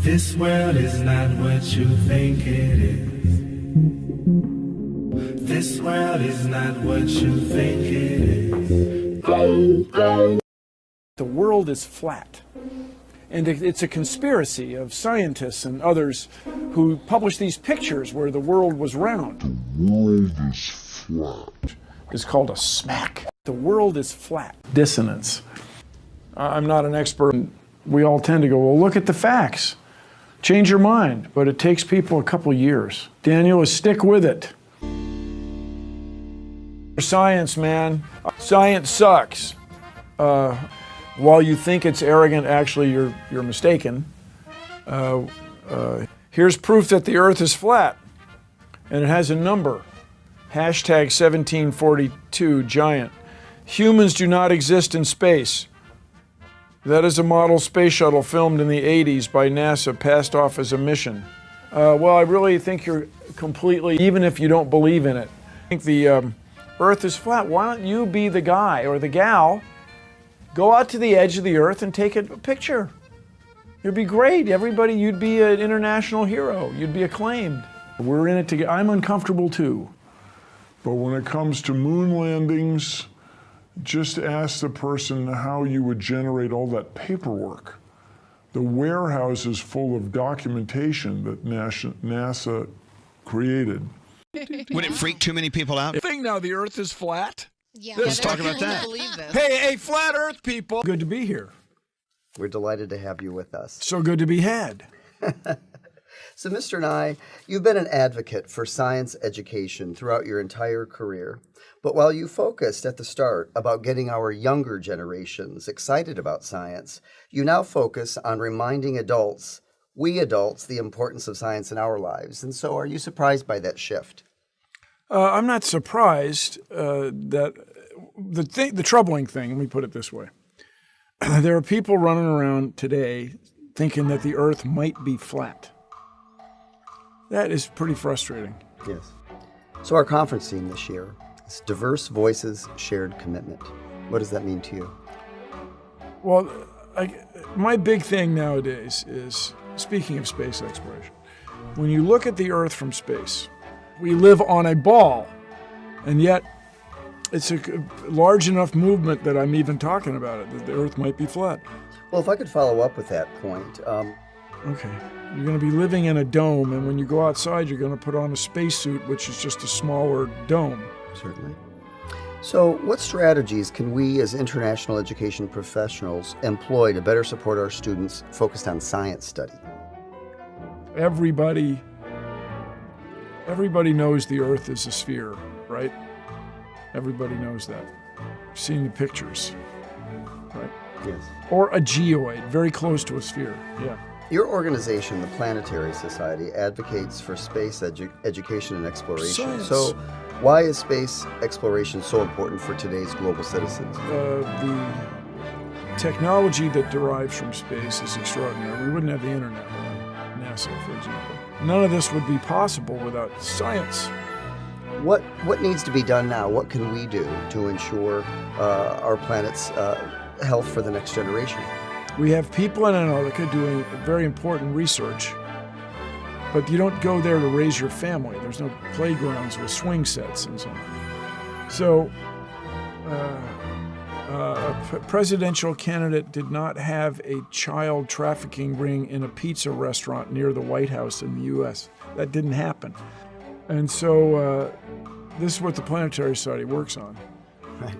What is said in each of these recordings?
This world is not what you think it is. This world is not what you think it is. The world is flat. And it's a conspiracy of scientists and others who published these pictures where the world was round. The world is flat. It's called a smack. The world is flat. Dissonance. I'm not an expert. We all tend to go, well, look at the facts. Change your mind. But it takes people a couple years. Daniel, stick with it. Science, man. Science sucks. While you think it's arrogant, actually you're mistaken. Here's proof that the Earth is flat, and it has a number. Hashtag 1742 giant. Humans do not exist in space. That is a model space shuttle filmed in the 80s by NASA, passed off as a mission. Well, I really think you're completely, even if you don't believe in it, I think the Earth is flat. Why don't you be the guy or the gal? Go out to the edge of the Earth and take a picture. It'd be great. Everybody, you'd be an international hero. You'd be acclaimed. We're in it together. I'm uncomfortable too. But when it comes to moon landings, just ask the person how you would generate all that paperwork. The warehouse is full of documentation that NASA created. Would it freak too many people out? Thing now, the Earth is flat. Yeah, Let's talk about that. Believe this. Hey, flat Earth people. Good to be here. We're delighted to have you with us. So good to be had. So, Mr. Nye, you've been an advocate for science education throughout your entire career. But while you focused at the start about getting our younger generations excited about science, you now focus on reminding we adults, the importance of science in our lives. And so are you surprised by that shift? I'm not surprised that the troubling thing, let me put it this way. There are people running around today thinking that the Earth might be flat. That is pretty frustrating. Yes. So our conference theme this year is Diverse Voices, Shared Commitment. What does that mean to you? Well, my big thing nowadays is, speaking of space exploration, when you look at the Earth from space, we live on a ball, and yet it's a large enough movement that I'm even talking about it, that the Earth might be flat. Well, if I could follow up with that point. Okay. You're going to be living in a dome, and when you go outside, you're going to put on a spacesuit, which is just a smaller dome. Certainly. So what strategies can we as international education professionals employ to better support our students focused on science study? Everybody knows the Earth is a sphere, right? Everybody knows that. You've seen the pictures, right? Yes. Or a geoid, very close to a sphere, yeah. Your organization, the Planetary Society, advocates for space education and exploration. Science. So why is space exploration so important for today's global citizens? The technology that derives from space is extraordinary. We wouldn't have the internet without NASA, for example. None of this would be possible without science. What needs to be done now? What can we do to ensure our planet's health for the next generation? We have people in Antarctica doing very important research, but you don't go there to raise your family. There's no playgrounds with swing sets and so on. So a presidential candidate did not have a child trafficking ring in a pizza restaurant near the White House in the U.S. That didn't happen. And so this is what the Planetary Society works on. Right.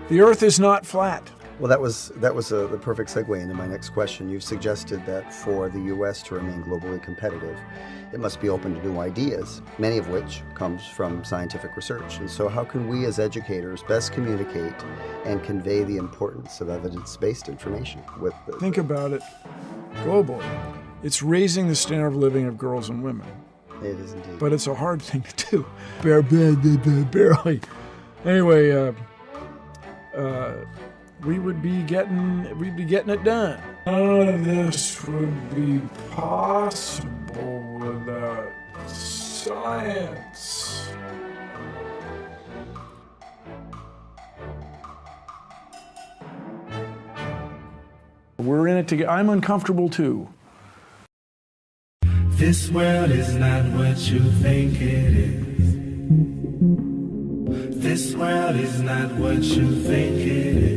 The Earth is not flat. Well, that was the perfect segue into my next question. You've suggested that for the U.S. to remain globally competitive, it must be open to new ideas, many of which comes from scientific research. And so how can we as educators best communicate and convey the importance of evidence-based information with the... Think about it globally. It's raising the standard of living of girls and women. It is indeed. But it's a hard thing to do. Barely. Anyway, we'd be getting it done. None of this would be possible without science. We're in it together. I'm uncomfortable too. This world is not what you think it is. This world is not what you think it is.